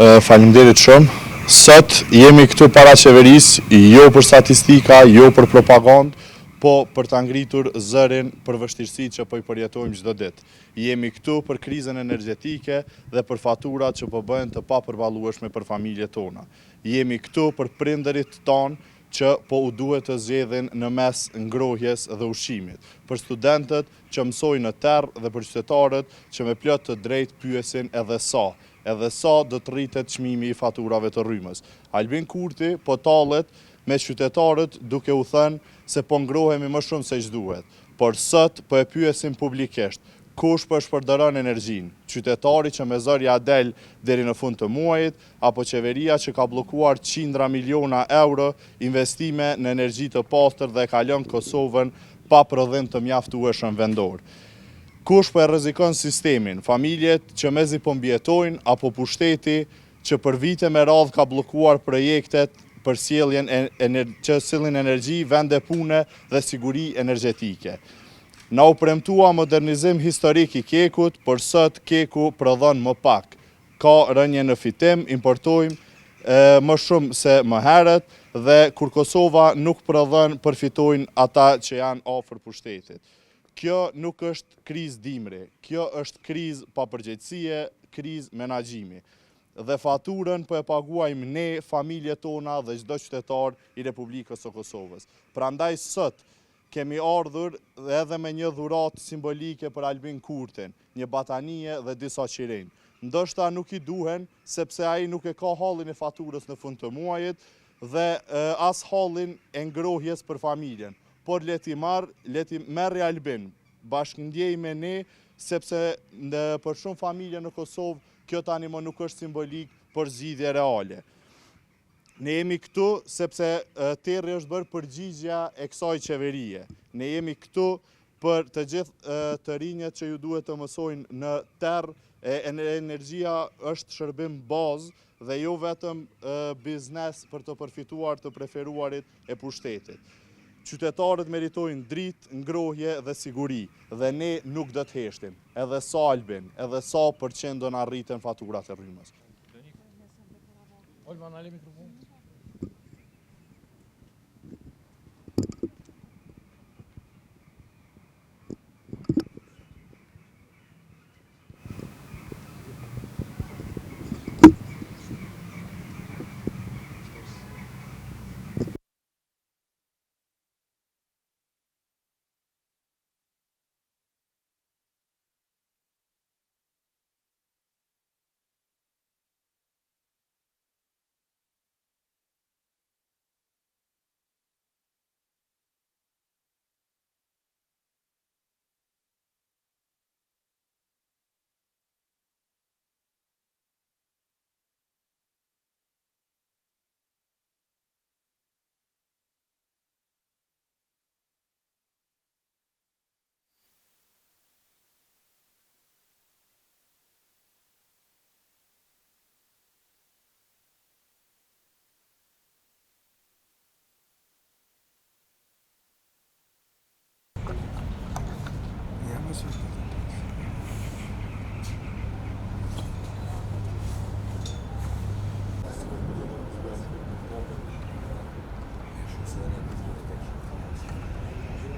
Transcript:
Faleminderit shumë. Sot jemi këtu para qeverisë, jo për statistika, jo për propagandë, po për ta ngritur zërin për vështirësitë që po i përjetojmë çdo ditë. Jemi këtu për krizën energjetike dhe për faturat që po bëhen të papërballueshme për familjet tona. Jemi këtu për prindërit tonë që po u duhet të zgjedhin në mes ngrohjes dhe ushqimit, për studentët që mësojnë në terr dhe për qytetarët që me plot të drejtë pyesin edhe sa do të rritet çmimi i faturave të rrymës. Albin Kurti po tallet me qytetarët duke u thënë se po ngrohemi më shumë se ç'duhet, por sot po e pyesim publikisht, kush po shpërdoron energjinë? Qytetari që me zor ja del deri në fund të muajit, apo qeveria që ka bllokuar qindra miliona euro investime në energji të pastër dhe ka lënë Kosovën pa prodhim të mjaftueshëm vendor? Kush po e rrezikon sistemin? Familjet që mezi po mbjetojnë apo pushteti që për vite me radhë ka bllokuar projektet për sjelljen që sillin energji, vende pune dhe siguri energjetike. Na u premtua modernizim historik i Kekut, por sot Keku prodhon më pak. Ka rënje në fitim, importojmë më shumë se më herët dhe kur Kosova nuk prodhon, përfitojnë ata që janë afër pushtetit. Kjo nuk është krizë dimri, kjo është krizë papërgjegjësie, krizë menaxhimi. Dhe faturën po e paguajmë ne, familjet tona dhe çdo qytetar i Republikës së Kosovës. Prandaj sot kemi ardhur edhe me një dhuratë simbolike për Albin Kurtin, një batanie dhe disa qirenj. Ndoshta nuk i duhen sepse ai nuk e ka hallin e faturës në fund të muajit dhe as hallin e ngrohjes për familjen. Por leti merri Albin, bashkëndjej me ne, sepse për shumë familje në Kosovë, kjo tani më nuk është simbolik, por zgjidhje reale. Ne jemi këtu sepse terri është bërë përgjigjja e kësaj qeverie. Ne jemi këtu për të gjithë të rinjët që ju duhet të mësojnë në terr, energjia është shërbim bazë dhe jo vetëm biznes për të përfituar të preferuarit e pushtetit. Qytetarët meritojnë dritë, ngrohje dhe siguri, dhe ne nuk do të heshtim, edhe sa Albin, edhe sa përqend do na rriten faturat e rrymës.